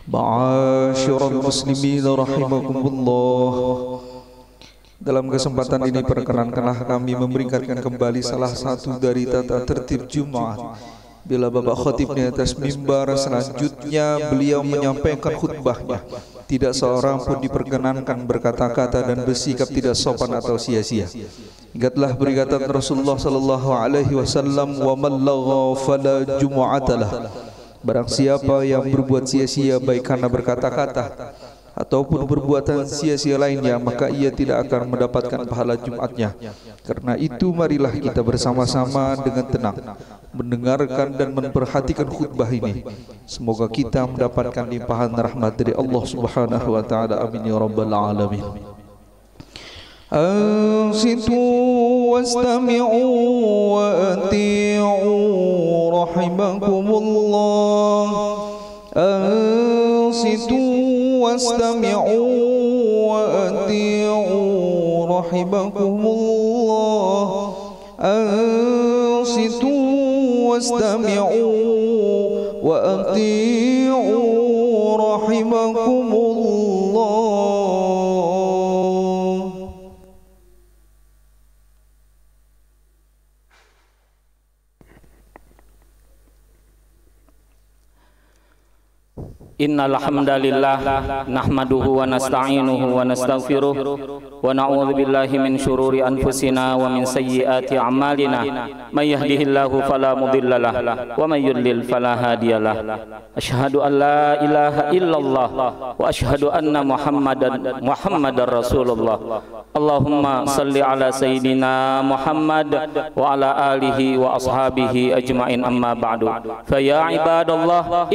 Ma'asyiral muslimin rahimakumullah. Dalam kesempatan ini perkenankanlah kami memberikan kembali salah satu dari tata tertib Jumat. Bila Bapak Khatib di atas mimbar, selanjutnya beliau menyampaikan khutbahnya, tidak seorang pun diperkenankan berkata-kata dan bersikap tidak sopan atau sia-sia. Ingatlah perkataan Rasulullah sallallahu alaihi wasallam, "Wa man lagha fala jumu'atalah." Barang siapa yang berbuat sia-sia baik karena berkata-kata ataupun perbuatan sia-sia lainnya, maka ia tidak akan mendapatkan pahala Jumatnya. Karena itu marilah kita bersama-sama dengan tenang mendengarkan dan memperhatikan khutbah ini. Semoga kita mendapatkan limpahan rahmat dari Allah Subhanahu wa taala. Amin ya rabbal alamin. Ansitu wastami'u wa ati'u rahimakumullah. Ansitu wastami'u wa ati'u rahimakumullah. Ansitu wastami'u wa ati'u rahimakumullah. Innal hamdalillah nahmaduhu wa nasta'inuhu wa nastaghfiruh wa na'udzu billahi min syururi anfusina wa min sayyiati a'malina. May yahdihillahu fala mudhillalah wa may yudlil fala hadiyalah. Asyhadu an la ilaha illallah wa asyhadu anna Muhammadar Rasulullah. Allahumma salli ala sayyidina Muhammad wa ala alihi wa ashabihi ajmain, amma ba'du. Fa ya ibadallah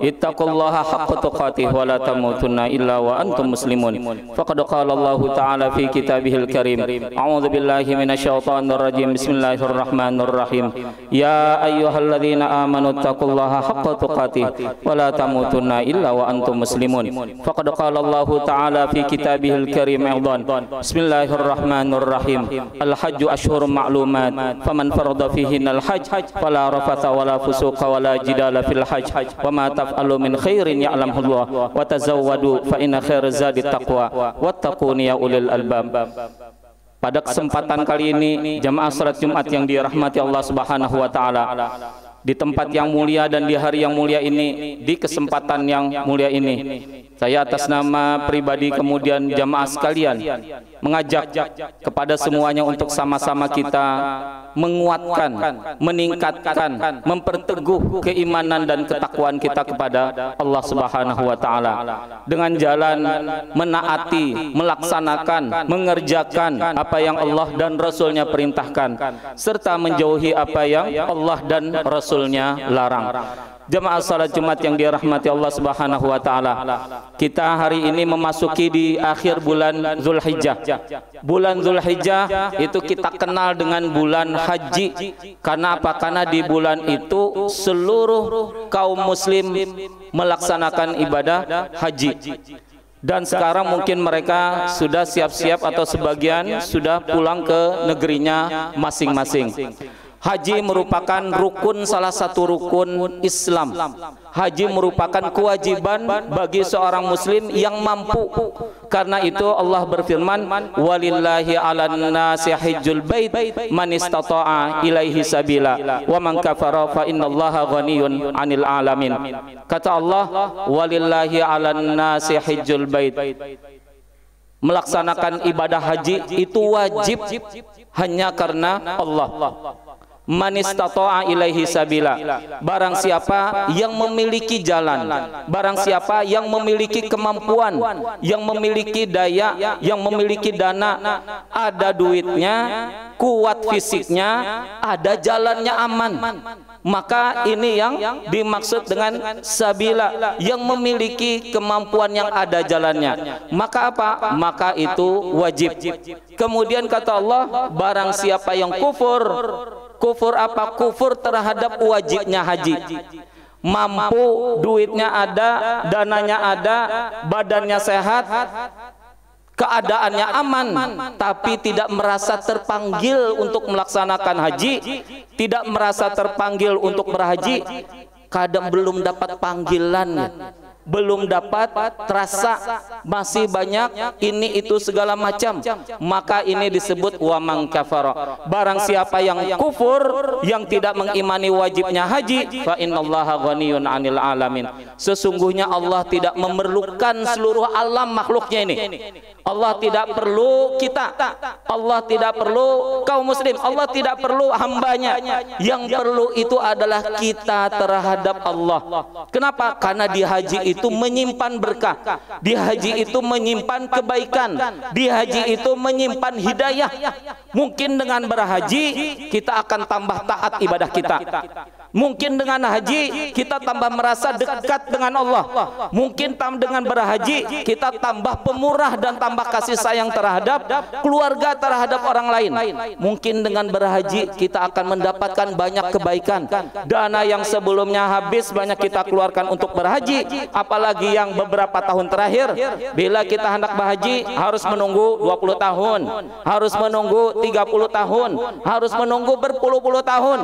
ittaqullaha haqqa tuqatih wa la tamutunna illa wa antum muslimun. Faqad qala Allah ta'ala fi kitabihil karim, a'udzu billahi minasyaitonir rajim, bismillahirrahmanirrahim. Ya ayyuhalladzina amanu taqullaha haqqa tuqatih wa la tamutunna illa wa antum muslimun. Faqad qala Allah ta'ala fi kitabihil karim, bismillahirrahmanirrahim. Al-hajju ashhurun ma'lumat, faman farada fihinal hajj fala rafatha wala fusuqa wala jidala fil hajj, wa ma taf'alu min khairin ya'lamullah, wa tazawwadu fa inna khairaz zadi taqwa wattaquni ya ulil albab. Pada kesempatan kali ini, jamaah salat Jumat yang dirahmati Allah Subhanahu wa taala, di tempat yang mulia dan di hari yang mulia ini, di kesempatan yang mulia ini, saya atas nama pribadi kemudian jamaah sekalian mengajak kepada semuanya untuk sama-sama kita menguatkan, meningkatkan, memperteguh keimanan dan ketakwaan kita kepada Allah Subhanahu wa taala dengan jalan menaati, melaksanakan, mengerjakan apa yang Allah dan Rasulnya perintahkan, serta menjauhi apa yang Allah dan Rasulnya larang. Jemaah salat Jumat yang dirahmati Allah Subhanahu wa taala, kita hari ini memasuki di akhir bulan Zulhijjah. Bulan Zulhijjah itu kita kenal dengan bulan haji. Karena apa? Karena di bulan itu seluruh kaum muslim melaksanakan ibadah haji. Dan sekarang mungkin mereka sudah siap-siap atau sebagian sudah pulang ke negerinya masing-masing. Haji merupakan rukun, salah satu rukun Islam. Haji merupakan kewajiban bagi seorang muslim yang mampu. Karena itu Allah berfirman, walillahi 'alan nasi hajjul bait man istata'a ilaihi sabila wa man kafara fa innallaha ghaniyun 'anil alamin. Kata Allah, walillahi 'alan nasi hajjul bait. Melaksanakan ibadah haji itu wajib hanya karena Allah. Man istata'a ilaihi sabila, barang siapa yang memiliki jalan, barang siapa yang memiliki kemampuan, yang memiliki daya, yang memiliki dana, ada duitnya, kuat fisiknya, ada jalannya aman, maka ini yang dimaksud dengan sabila, yang memiliki kemampuan, yang ada jalannya. Maka apa? Maka itu wajib. Kemudian kata Allah, barang siapa yang kufur, kufur apa? Kufur terhadap wajibnya haji. Mampu, duitnya ada, dananya ada, badannya sehat, keadaannya aman, tapi tidak merasa terpanggil untuk melaksanakan haji, tidak merasa terpanggil untuk berhaji. kadang belum dapat panggilannya, belum dapat terasa, masih banyak ini itu segala macam, maka ini disebut wa man kafara. Barang siapa yang kufur, yang tidak mengimani wajibnya haji, fa innallaha ghaniyun 'anil alamin. Sesungguhnya Allah tidak memerlukan seluruh alam makhluknya ini. Allah tidak perlu kita, Allah tidak perlu kaum muslim, Allah tidak perlu hambanya. Yang perlu itu adalah kita terhadap Allah. Kenapa? Karena di haji itu menyimpan berkah, di haji itu menyimpan kebaikan, di haji itu menyimpan hidayah. Mungkin dengan berhaji kita akan tambah taat ibadah kita. Mungkin dengan haji kita tambah merasa dekat dengan Allah. Mungkin dengan berhaji kita tambah pemurah dan tambah kasih sayang terhadap keluarga, terhadap orang lain. Mungkin dengan berhaji kita akan mendapatkan banyak kebaikan. Dana yang sebelumnya habis banyak kita keluarkan untuk berhaji, apalagi yang beberapa tahun terakhir. Bila kita hendak berhaji harus menunggu 20 tahun, harus menunggu 30 tahun, harus menunggu berpuluh-puluh tahun,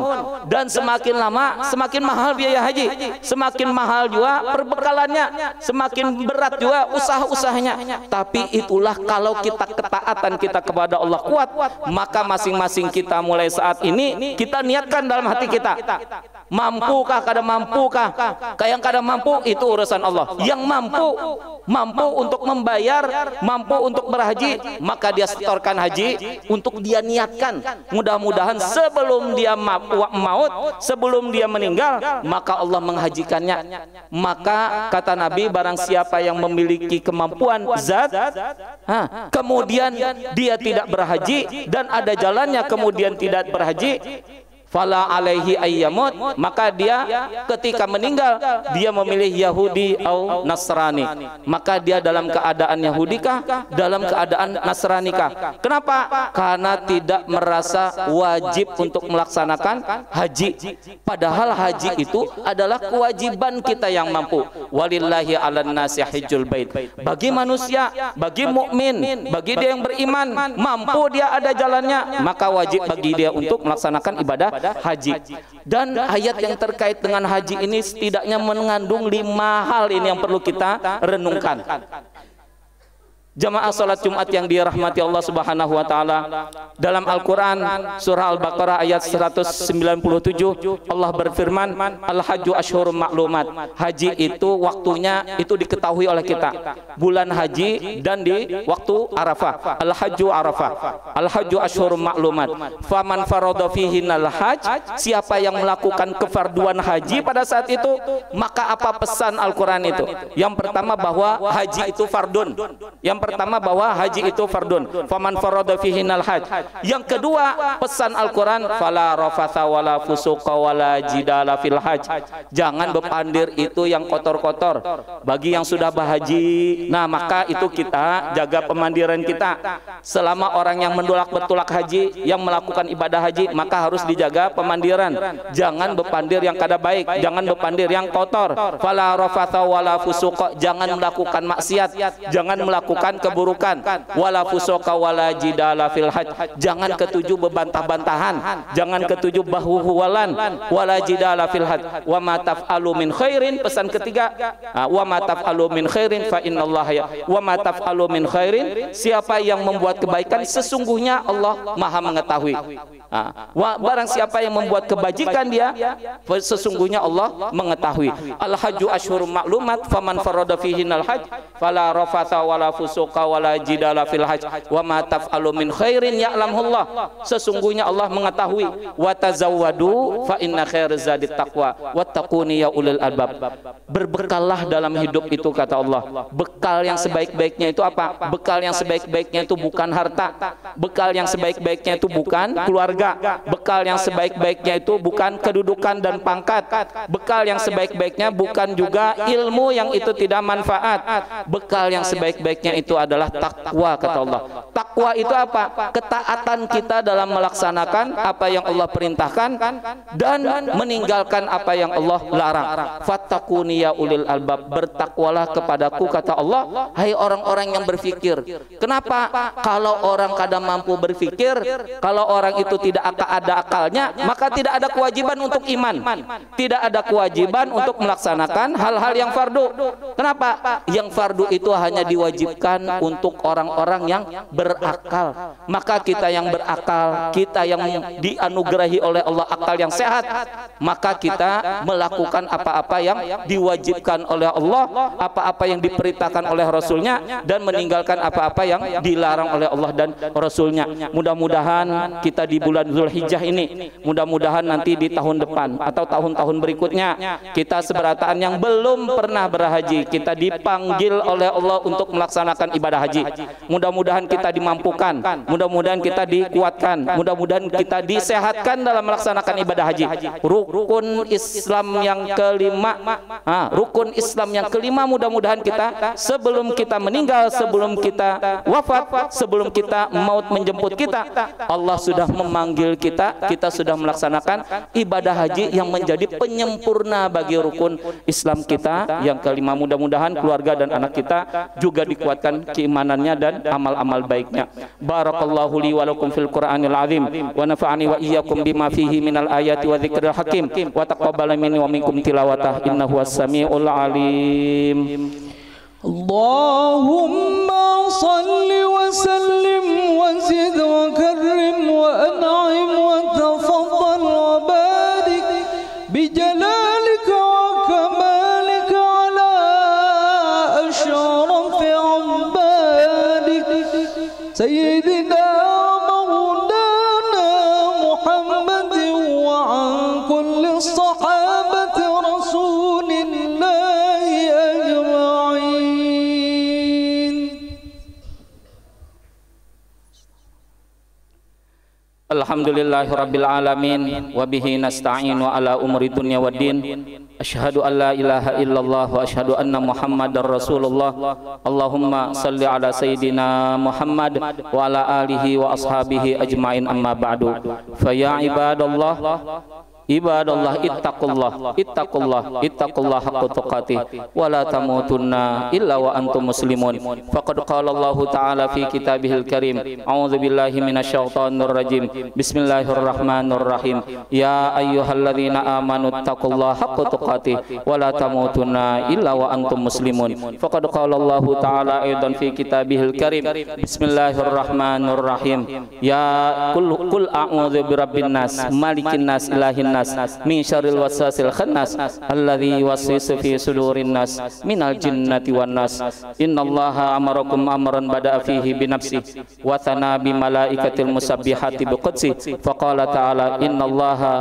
dan semakin lama semakin mahal biaya haji, semakin mahal juga perbekalannya, semakin berat juga usaha-usahanya. Tapi itulah kalau kita ketaatan kita kepada Allah kuat, maka masing-masing kita mulai saat ini kita niatkan dalam hati kita, mampukah, kada mampukah. Yang kada mampu itu urusan Allah. Yang mampu untuk membayar, mampu untuk berhaji, maka dia setorkan haji untuk dia niatkan. Mudah-mudahan sebelum dia maut, sebelum dia meninggal, maka Allah menghajikannya. Maka kata Nabi, barang siapa yang memiliki kemampuan zat, kemudian dia tidak berhaji, dan ada jalannya kemudian tidak berhaji, fala alaihi ayyamut, maka dia ketika meninggal dia memilih Yahudi atau Nasrani, maka dia dalam keadaan Yahudi kah, dalam keadaan Nasrani kah. Kenapa? Karena tidak merasa wajib untuk melaksanakan haji, padahal haji itu adalah kewajiban kita yang mampu. Walillahi 'alan nasi hajjul bait. Bagi manusia, bagi mukmin, bagi dia yang beriman, mampu dia ada jalannya, maka wajib bagi dia untuk melaksanakan ibadah haji. Dan ayat yang terkait dengan haji ini setidaknya mengandung 5 hal ini yang perlu kita renungkan. Jamaah salat Jumat yang dirahmati Allah Subhanahu wa taala, dalam Al-Qur'an surah Al-Baqarah ayat 197 Allah berfirman, al-hajju asyhurum ma'lumat. Haji itu waktunya itu diketahui oleh kita, bulan haji dan di waktu Arafah. Al-hajju Arafah, al-hajju asyhurum ma'lumat. Faman farada fihinal hajj, siapa yang melakukan kefarduan haji pada saat itu, maka apa pesan Al-Qur'an itu? Yang pertama bahwa haji itu fardun. Haji itu fardun. Faman farada fihinal hajj. Yang kedua, pesan Al-Qur'an, fala rafatha wala fusuqa wala jidala fil hajj. Jangan bepandir itu yang kotor-kotor. Bagi yang sudah berhaji, nah maka itu kita jaga pemandiran kita. Selama orang yang betulak haji, yang melakukan ibadah haji, maka harus dijaga pemandiran. Jangan bepandir yang kada baik, jangan bepandir yang kotor. Fala rafatha wala fusuqa, jangan melakukan maksiat, jangan melakukan keburukan. Wala fusuqa wala jidala fil hajj, jangan ketujuh bebantah-bantahan, jangan ketujuh bahu-huwalan. Wala jidala fil hajj, wa ma taf'alu min khairin. Pesan ketiga, wa ma taf'alu min khairin fa innallaha wa ma taf'alu min khairin, siapa yang membuat kebaikan sesungguhnya Allah Maha mengetahui. Barang siapa yang membuat kebajikan dia, sesungguhnya Allah mengetahui. Al-hajju asyhurum ma'lumat, faman farada fihinal hajj fala rafatha wala fusuqa wala jidala fil hajj, wa ma taf'alu min khairin ya'lamullah. Sesungguhnya Allah mengetahui. Wa tazawwadu fa inna khairaz zadit taqwa wattaquni ya ulil albab. Berbekallah dalam hidup itu, kata Allah. Bekal yang sebaik-baiknya itu apa? Bekal yang sebaik-baiknya itu bukan harta, bekal yang sebaik-baiknya itu bukan keluarga, bekal yang sebaik-baiknya itu bukan kedudukan dan pangkat, bekal yang sebaik-baiknya bukan juga ilmu yang itu tidak manfaat. Bekal yang sebaik-baiknya itu adalah takwa, kata Allah. Takwa Takwa itu apa? Ketaatan kita dalam melaksanakan apa yang Allah perintahkan dan meninggalkan apa yang Allah larang. Fattaquni ya ulil albab, bertakwalah kepadaku kata Allah, hai orang-orang yang berfikir. Kenapa? Kalau orang kadang mampu berfikir, kalau orang itu tidak ada akalnya, maka tidak ada kewajiban untuk iman, tidak ada kewajiban untuk melaksanakan hal-hal yang fardu. Kenapa? Yang fardu itu hanya diwajibkan untuk orang-orang yang berakal. Maka kita yang berakal, kita yang dianugerahi oleh Allah akal yang sehat, maka kita melakukan apa-apa yang diwajibkan oleh Allah, apa-apa yang diperintahkan oleh Rasulnya, dan meninggalkan apa-apa yang dilarang oleh Allah dan Rasulnya. Mudah-mudahan kita di bulan Zulhijjah ini, mudah-mudahan nanti di tahun depan atau tahun-tahun berikutnya, kita seberataan yang belum pernah berhaji, kita dipanggil oleh Allah untuk melaksanakan ibadah haji. Mudah-mudahan kita dimampukan, mudah-mudahan kita dikuatkan, mudah-mudahan kita disehatkan dalam melaksanakan ibadah haji. Rukun Islam yang kelima, rukun Islam yang kelima, mudah-mudahan kita sebelum kita meninggal, sebelum kita wafat, sebelum kita maut menjemput kita, Allah sudah memanggil kita, kita sudah melaksanakan ibadah haji yang menjadi penyempurna bagi rukun Islam kita yang kelima. Mudah-mudahan keluarga dan anak kita juga dikuatkan keimanannya dan amal-amal baiknya. Barakallahu li wa lakum fil Qur'anil azim wa nafa'ani wa iyyakum bima fihi minal ayati wa dzikril hakim wa taqabbala minni wa minkum tilawatah innahu was-sami'ul alim. Allahumma salli wa sallim wa zid wa karrim wa an'im wa tafaddal wa barik bi jalalika wa kamalika ala ashraf ibadik sayyidina maulana Muhammadin wa an kulli sahabati rasulillahi ajma'in. Alhamdulillahirabbil alamin wa bihi nasta'inu ala umuri dunya waddin. Asyhadu an la ilaha illallah wa asyhadu anna Muhammadar Rasulullah. Allahumma salli ala sayyidina Muhammad wa ala alihi wa ashabihi ajmain, amma ba'du. Fa ya ibadallah, ibadallah ittaqullah haqqa tuqatih wa la tamutunna illa wa antum muslimun. Faqad qala Allah ta'ala fi kitabihil karim, a'udzu billahi minasyaitonir rajim, bismillahirrahmanirrahim, ya ayyuhalladzina amanu ittaqullaha haqqa tuqatih wa la tamutunna illa wa antum muslimun. Faqad qala Allah ta'ala aidan fi kitabihil karim, bismillahirrahmanirrahim, ya qul a'udzu birabbin nas malikin nas ilahin nas min syarril waswasil khannas alladzi yuwaswisu fi sudurin nas minal jinnati wan nas. Innallaha amarakum amran bada'a fihi bi nafsi wa thana bi malaikatil musabbihati bi qudsi faqala ta'ala innallaha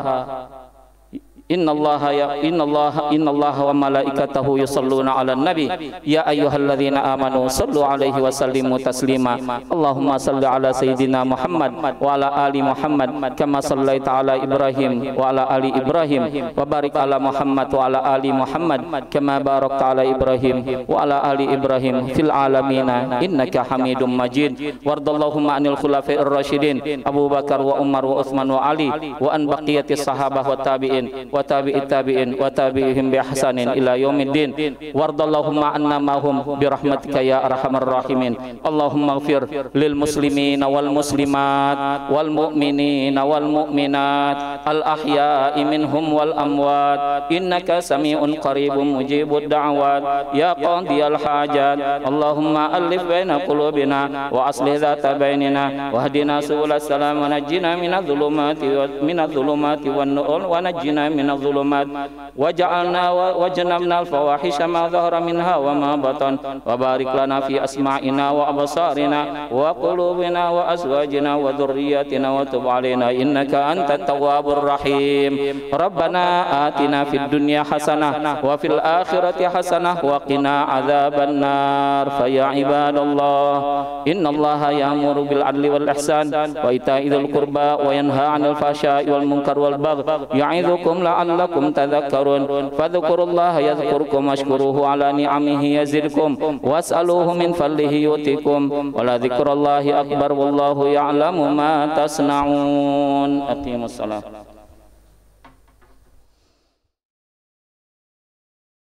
wa malaikatahu yusalluna 'alan nabi ya ayyuhalladzina amanu sallu 'alaihi wa sallimu taslima. Allahumma salli 'ala sayyidina Muhammad wa 'ala ali Muhammad kama sallaita 'ala Ibrahim wa 'ala ali Ibrahim wa barik 'ala Muhammad wa 'ala ali Muhammad kama barakta 'ala Ibrahim wa 'ala ali Ibrahim fil 'alamina innaka Hamidum Majid. Wardallahumma 'anil khulafa'ir rasyidin Abu Bakar wa Umar wa Utsman wa Ali wa an baqiyatis sahabah wa tabi'in wa tabi'it tabi'in wa tabi'ihim bi ihsanin ila yaumiddin. Wardallahumma anna mahum bi rahmatika ya arhamar rahimin. Allahumma ighfir lil muslimina wal muslimat wal mu'minina wal mu'minat al ahya'i minhum wal amwat innaka sami'un qaribun mujibud da'wat ya qadiyal hajat. Allahumma alif baina qulubina wa aslih dhata bainina wahdina subulas salam wa najjina minadh dhulumati wan nur wa najjina الظلمات وجعلنا وجنبنا الفواحش ما ظهر منها وما بطن وبارك لنا في أسماعنا وأبصارنا وقلوبنا وأزواجنا وذرياتنا وتب علينا إنك أنت التواب الرحيم. ربنا آتنا في الدنيا حسنة وفي الآخرة حسنة وقنا عذاب النار. فيا عباد الله إن الله يأمر بالعدل والإحسان وإيتاء ذي القربى وينهى عن الفحشاء والمنكر والبغي يعظكم لعلكم تذكرون فاذكروا الله يذكركم واشكروه على نعمه يزدكم واسألوه من فضله يؤتكم ولذكر الله أكبر والله يعلم ما تصنعون. أقيموا الصلاة.